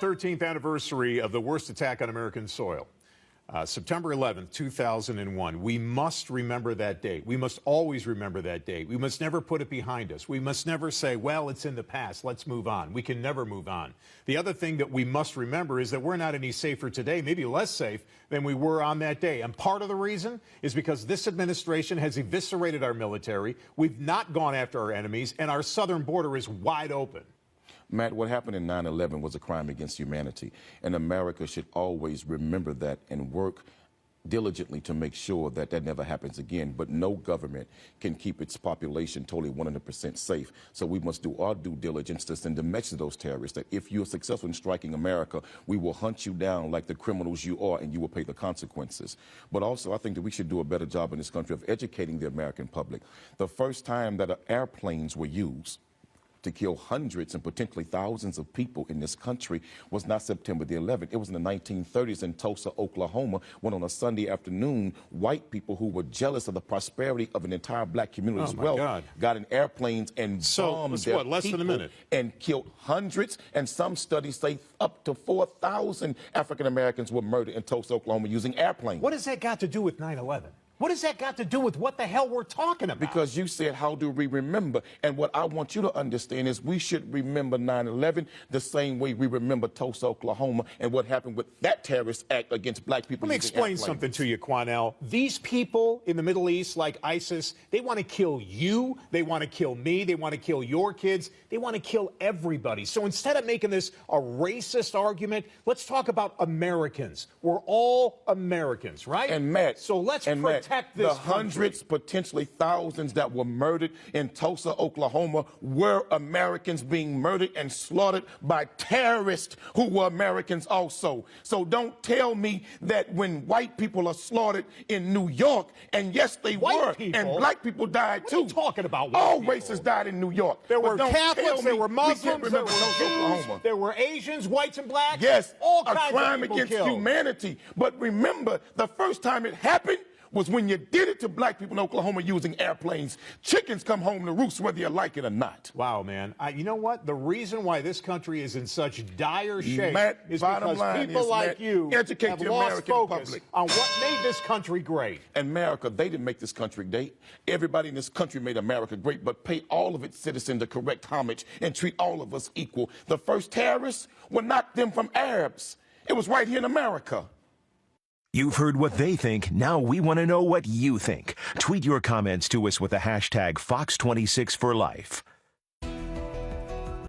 13th anniversary of the worst attack on American soil. September 11th, 2001. We must remember that date. We must always remember that date. We must never put it behind us. We must never say, well, it's in the past, let's move on. We can never move on. The other thing that we must remember is that we're not any safer today, maybe less safe than we were on that day. And part of the reason is because this administration has eviscerated our military. We've not gone after our enemies, and our southern border is wide open. Matt, what happened in 9/11 was a crime against humanity, and America should always remember that and work diligently to make sure that that never happens again. But no government can keep its population totally 100% safe. So we must do our due diligence to send a message to those terrorists that if you're successful in striking America, we will hunt you down like the criminals you are, and you will pay the consequences. But also, I think that we should do a better job in this country of educating the American public. The first time that airplanes were used to kill hundreds and potentially thousands of people in this country was not September the 11th. It was in the 1930s in Tulsa, Oklahoma, when on a Sunday afternoon, white people who were jealous of the prosperity of an entire black community's wealth got in airplanes and bombed their less than a minute, and killed hundreds, and some studies say up to 4,000 African Americans were murdered in Tulsa, Oklahoma using airplanes. What has that got to do with 9/11? What has that got to do with what the hell we're talking about? Because you said, how do we remember? And what I want you to understand is we should remember 9/11 the same way we remember Tulsa, Oklahoma, and what happened with that terrorist act against black people. Let me explain something to you, Quanell. These people in the Middle East, like ISIS, they want to kill you, they want to kill me, they want to kill your kids, they want to kill everybody. So instead of making this a racist argument, let's talk about Americans. We're all Americans, right? And Matt, so let's protect the hundreds, potentially thousands that were murdered in Tulsa, Oklahoma, were Americans being murdered and slaughtered by terrorists who were Americans also. So don't tell me that when white people are slaughtered in New York, and yes, they were, and black people died too. What are you talking about? All races died in New York. There were Catholics, there were Muslims, there were Jews, there were Asians, whites and blacks. Yes, all a kinds crime of people against killed. humanity. But remember, the first time it happened was when you did it to black people in Oklahoma using airplanes. Chickens come home to roost whether you like it or not. Wow, man. You know what? The reason why this country is in such dire shape is bottom because line people is, like Matt, you educate have the lost American focus public on what made this country great. America, they didn't make this country great. Everybody in this country made America great, but pay all of its citizens the correct homage and treat all of us equal. The first terrorists were not them from Arabs. It was right here in America. You've heard what they think. Now we want to know what you think. Tweet your comments to us with the hashtag Fox26 for Life.